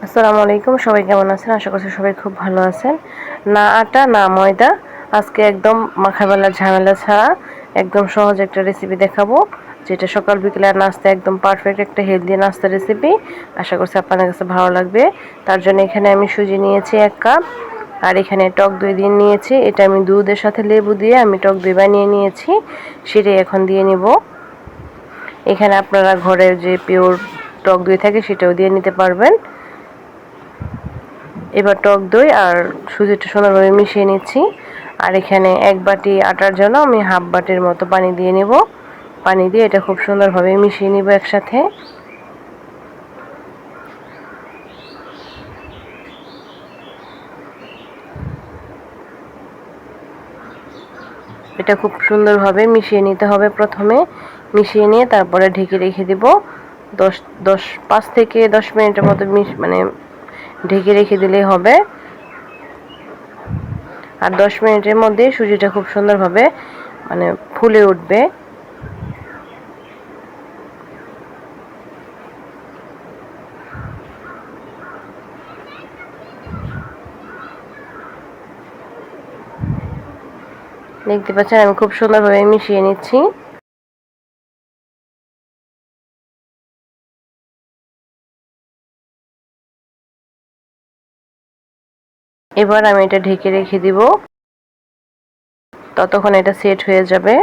আসসালামু আলাইকুম। সবাই কেমন আছেন? আশা করছি সবাই খুব ভালো আছেন। না আটা না ময়দা, আজকে একদম মাখাবেলা ঝামেলা ছাড়া একদম সহজ একটা রেসিপি দেখাবো, যেটা সকাল বিকেলের নাস্তা একদম পারফেক্ট একটা হেলদি নাস্তা রেসিপি। আশা করছি আপনাদের কাছে ভালো লাগবে। তার জন্য এখানে আমি সুজি নিয়েছি 1 কাপ, আর এখানে টক দই দিয়ে নিয়েছি। এটা আমি দুধের সাথে লেবু দিয়ে আমি টক দই বানিয়ে নিয়েছি, সেটাই এখন দিয়ে নিব। এখানে আপনারা ঘরে যে পিওর টক দই থাকে সেটাও দিয়ে নিতে পারবেন। এবার টক দই আর সুজিটা সুন্দরভাবে মিশিয়ে নিচ্ছি। আর এখানে 1 বাটি আটার জন্য আমি হাফ বাটির মতো পানি দিয়ে নেব। পানি দিয়ে এটা খুব সুন্দরভাবে মিশিয়ে নিব একসাথে। এটা খুব সুন্দরভাবে মিশিয়ে নিতে হবে। প্রথমে মিশিয়ে নিয়ে তারপরে ঢেকে রেখে দিব 5 থেকে 10 মিনিটের মতো মানে ঢেকে রেখে দিলেই হবে। আর 10 মিনিটের মধ্যে সুজিটা খুব সুন্দরভাবে মানে ফুলে উঠবে। দেখতে পাচ্ছেন আমি খুব সুন্দরভাবে মিশিয়ে নিচ্ছি। এবার আমি এটা ঢেকে রেখে দিব, ততক্ষণ এটা সেট হয়ে যাবে।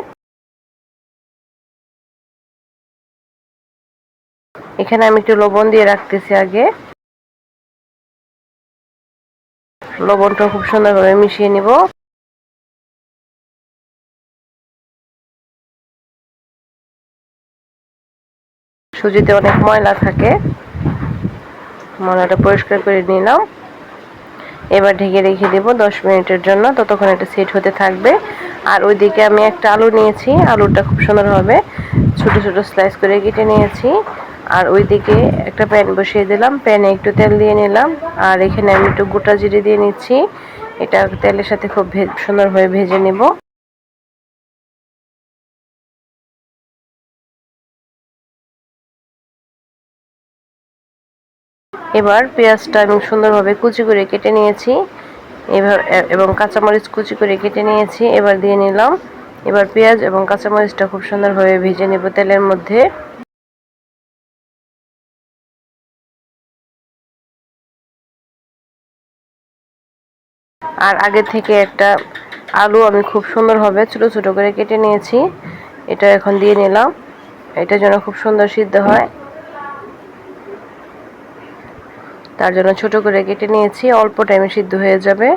এখানে আমি একটু লবণ দিয়ে রাখতেছি আগে। লবণটা খুব সুন্দরভাবে মিশিয়ে নিব। সুজিতে অনেক ময়লা থাকে, ময়লাটা পরিষ্কার করে নিলাম। এবার ঢেকে রেখে দেব 10 মিনিটের জন্য, ততক্ষণ এটা সেট হতে থাকবে। আর ওইদিকে আমি একটা আলু নিয়েছি, আলুটা খুব সুন্দরভাবে ছোট ছোট স্লাইস করে কেটে নিয়েছি। আর ওইদিকে একটা প্যান বসিয়ে দিলাম, প্যানে একটু তেল দিয়ে নিলাম। আর এখানে আমি একটু গোটা জিরে দিয়ে নিচ্ছি। এটা তেলের সাথে খুব সুন্দরভাবে ভেজে নেব। এবার পেঁয়াজটা আমি সুন্দরভাবে কুচি করে কেটে নিয়েছি, এবার এবং কাঁচামরিচ কুচি করে কেটে নিয়েছি, এবার দিয়ে নিলাম। এবার পেঁয়াজ এবং কাঁচামরিচটা খুব সুন্দরভাবে ভেজে নেব তেলের মধ্যে। আর আগে থেকে একটা আলু আমি খুব সুন্দরভাবে ছোট ছোট করে কেটে নিয়েছি, এটা এখন দিয়ে নিলাম। এটা যেন খুব সুন্দর সিদ্ধ হয়, তার জন্য ছোট করে কেটে নিয়েছি, অল্প টাইমে সিদ্ধ হয়ে যাবে।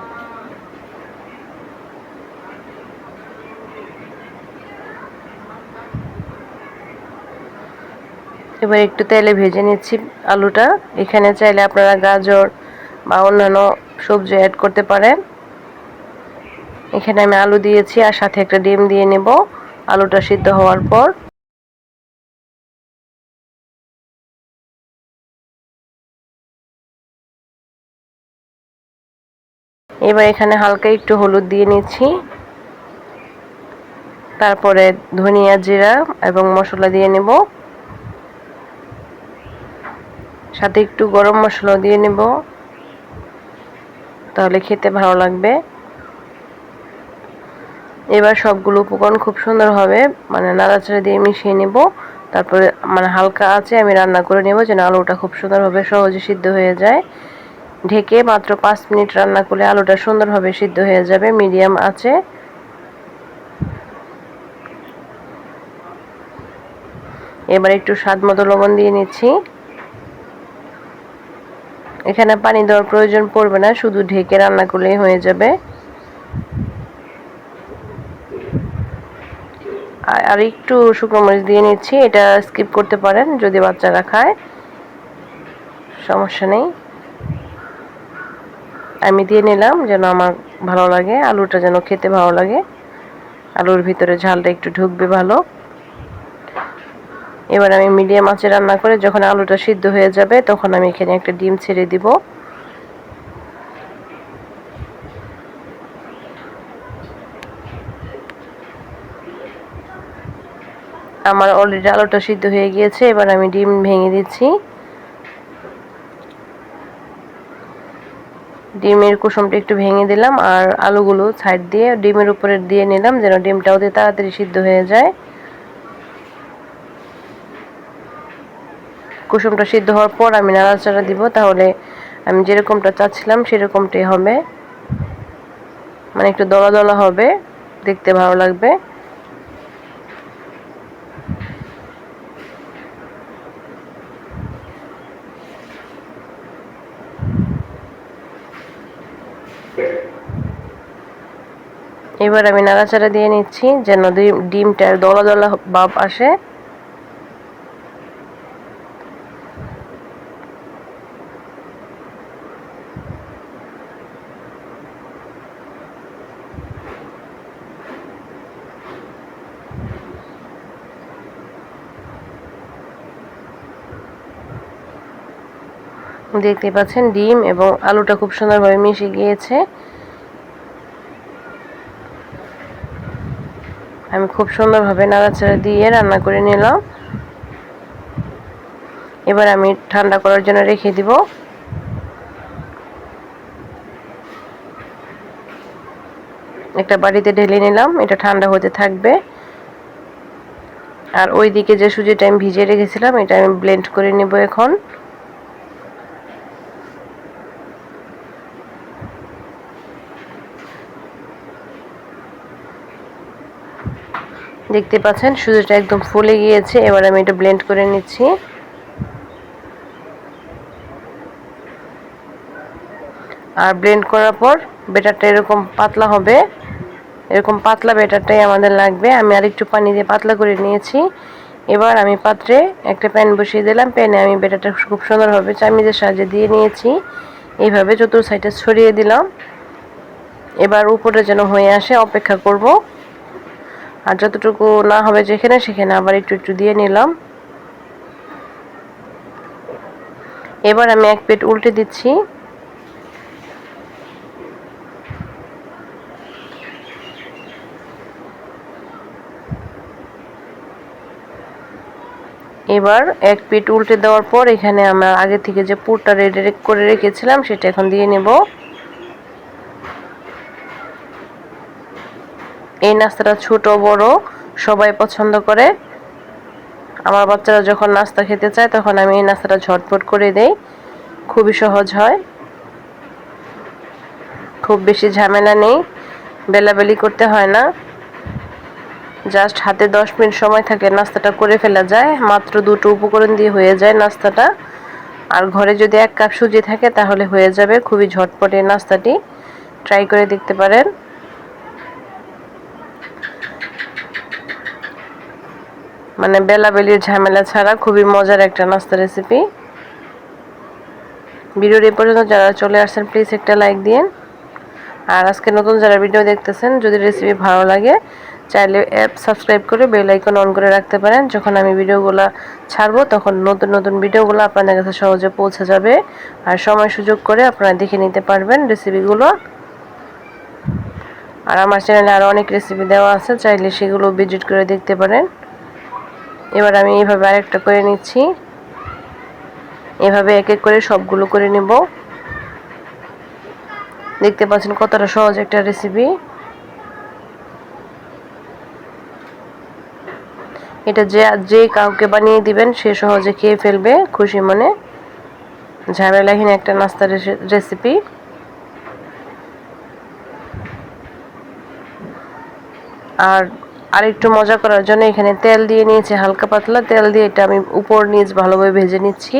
এবার একটু তেলে ভেজে নিচ্ছি আলুটা। এখানে চাইলে আপনারা গাজর বা অন্যান্য সবজি অ্যাড করতে পারেন। এখানে আমি আলু দিয়েছি আর সাথে একটা ডিম দিয়ে নেব আলুটা সিদ্ধ হওয়ার পর। এবার এখানে হালকা একটু হলুদ দিয়ে নিচ্ছি, তারপরে ধনিয়া জিরা এবং মশলা দিয়ে নেব, সাথে একটু গরম মশলা দিয়ে নেব, তাহলে খেতে ভালো লাগবে। এবার সবগুলো উপকরণ খুব সুন্দরভাবে মানে নাড়াচাড়া দিয়ে মিশিয়ে নেব। তারপরে মানে হালকা আছে আমি রান্না করে নেব, যেন আলুটা খুব সুন্দরভাবে সহজে সিদ্ধ হয়ে যায়। ঢেকে মাত্র 5 মিনিট রান্না করলে আলুটা সুন্দরভাবে সিদ্ধ হয়ে যাবে মিডিয়াম আছে। এবার একটু স্বাদ মতো লবণ দিয়ে নিচ্ছি। এখানে পানি দেওয়ার প্রয়োজন পড়বে না, শুধু ঢেকে রান্না করলেই হয়ে যাবে। আর একটু শুকনো মরিচ দিয়ে নিচ্ছি, এটা স্কিপ করতে পারেন যদি বাচ্চারা খায়, সমস্যা নেই। আমি দিয়ে নিলাম যেন আমার ভালো লাগে, আলুটা যেন খেতে ভালো লাগে, আলুর ভিতরে ঝালটা একটু ঢুকবে ভালো। এবার আমি মিডিয়াম আঁচে রান্না করে যখন আলুটা সিদ্ধ হয়ে যাবে তখন আমি এখানে একটা ডিম ছেড়ে দিব। আমার অলরেডি আলুটা সিদ্ধ হয়ে গিয়েছে, এবার আমি ডিম ভেঙে দিচ্ছি। ডিমের কুসুমটা একটু ভেঙে দিলাম আর আলুগুলো সাইড দিয়ে ডিমের উপরে দিয়ে নিলাম যেন ডিমটা অতি তাড়াতাড়ি সিদ্ধ হয়ে যায়। কুসুমটা সিদ্ধ হওয়ার পর আমি নাড়াচাড়া দিব, তাহলে আমি যেরকমটা চাচ্ছিলাম সেরকমটাই হবে, মানে একটু দলা দলা হবে, দেখতে ভালো লাগবে। এবার আমি নাড়াচাড়া দিয়ে নিচ্ছি যেন ডিমটার দলা দলা ভাব আসে। দেখতে পাচ্ছেন ডিম এবং আলুটা খুব সুন্দরভাবে মিশে গিয়েছে। আমি খুব সুন্দরভাবে নাড়াচাড়া দিয়ে রান্না করে নিলাম। এবার আমি ঠান্ডা করার জন্য রেখে দিব। একটা বাটিতে ঢেলে নিলাম, এটা ঠান্ডা হতে থাকবে। আর ওইদিকে যে সুজিটা আমি ভিজিয়ে রেখেছিলাম এটা আমি ব্লেন্ড করে নেব এখন। দেখতে পাচ্ছেন সুজিটা একদম ফুলে গিয়েছে। এবার আমি এটা ব্লেন্ড করে নিচ্ছি। আর ব্লেন্ড করার পর ব্যাটারটা এরকম পাতলা হবে, এরকম পাতলা ব্যাটারটাই আমাদের লাগবে। আমি আরেকটু পানি দিয়ে পাতলা করে নিয়েছি। এবার আমি পাত্রে একটা প্যান বসিয়ে দিলাম। প্যানে আমি ব্যাটারটা খুব সুন্দরভাবে চামিচের সাহায্যে দিয়ে নিয়েছি, এইভাবে চতুর সাইডে ছড়িয়ে দিলাম। এবার উপরে যেন হয়ে আসে অপেক্ষা করব। আর যতটুকু না হবে যেখানে সেখানে আবার একটু একটু দিয়ে নিলাম। এবার আমি এক প্লেট উল্টে দিচ্ছি। এবার এক পিঠ উল্টে দেওয়ার পর এখানে আমরা আগে থেকে যে পুরটা রেডি করে রেখেছিলাম সেটা এখন দিয়ে নেব। এই নাস্তাটা ছোট বড় সবাই পছন্দ করে। আমার বাচ্চারা যখন নাস্তা খেতে চায় তখন আমি এই নাস্তাটা ঝটপট করে দেই, খুবই সহজ হয়, খুব বেশি ঝামেলা নেই, বেলাবেলি করতে হয় না। জাস্ট হাতে 10 মিনিট সময় থাকে নাস্তাটা করে ফেলা যায়, মাত্র দুটো উপকরণ দিয়ে হয়ে যায় নাস্তাটা। আর ঘরে যদি 1 কাপ সুজি থাকে তাহলে হয়ে যাবে, খুবই ঝটপট এই নাস্তাটি। ট্রাই করে দেখতে পারেন। মানে বেলাবেলির ঝামেলা ছাড়া খুবই মজার একটা নাস্তা রেসিপি। ভিডিওর এই পর্যন্ত যারা চলে আসছেন প্লিজ একটা লাইক দিন। আর আজকে নতুন যারা ভিডিও দেখতেছেন যদি রেসিপি ভালো লাগে চাইলে অ্যাপ সাবস্ক্রাইব করে বেল আইকন অন করে রাখতে পারেন। যখন আমি ভিডিওগুলো ছাড়বো তখন নতুন নতুন ভিডিওগুলো আপনাদের কাছে সহজে পৌঁছে যাবে। আর সময় সুযোগ করে আপনারা দেখে নিতে পারবেন রেসিপিগুলো। আর আমার চ্যানেলে আরও অনেক রেসিপি দেওয়া আছে, চাইলে সেগুলো ভিজিট করে দেখতে পারেন। এবার আমি এইভাবে আরেকটা করে নিচ্ছি। এভাবে এক এক করে সবগুলো করে নেব। দেখতে পাচ্ছেন কতটা সহজ একটা রেসিপি। এটা যে কাউকে বানিয়ে দিবেন সে সহজে খেয়ে ফেলবে খুশি মনে। ঝামেলাহীন একটা নাস্তার রেসিপি। আর আরেকটু মজা করার জন্য এখানে তেল দিয়ে নিয়েছি, হালকা পাতলা তেল দিয়ে এটা আমি উপর নিচ ভালোভাবে ভেজে নিচ্ছি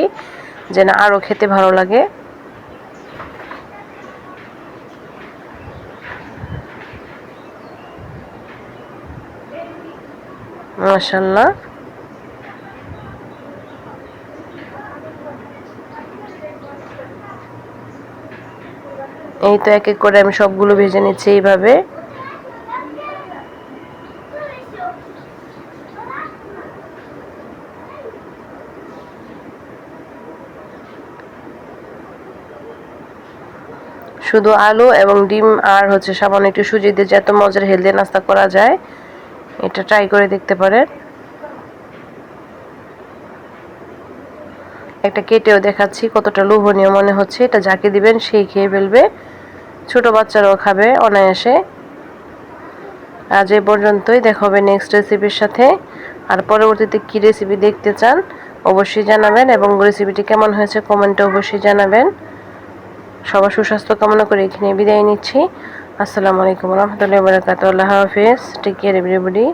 যেন আরও খেতে ভালো লাগে। মাশাআল্লাহ। এই তো এক এক করে আমি সবগুলো ভেজে নিচ্ছি এইভাবে। শুধু আলু এবং ডিম আর সামান্য একটু সুজি দিয়ে যত মজার হেলদি নাস্তা করা যায় এটা ট্রাই করে দেখতে পারেন। একটা কেটেও দেখাচ্ছি কতটা লোভনীয় মনে হচ্ছে। এটা যাকে দিবেন সেই খেয়ে ফেলবে, ছোট বাচ্চারাও খাবে অনায়াসে। আজ এ পর্যন্তই, দেখা হবে নেক্সট রেসিপির সাথে। আর পরবর্তীতে কি রেসিপি দেখতে চান অবশ্যই জানাবেন, এবং রেসিপিটি কেমন হয়েছে কমেন্টে অবশ্যই জানাবেন। সবার সুস্বাস্থ্য কামনা করে এখানে বিদায় নিচ্ছি। আসসালামু আলাইকুম রহমতুল্লাহি ওয়া বারাকাতুহু। আল্লাহ হাফেজ। Take care everybody.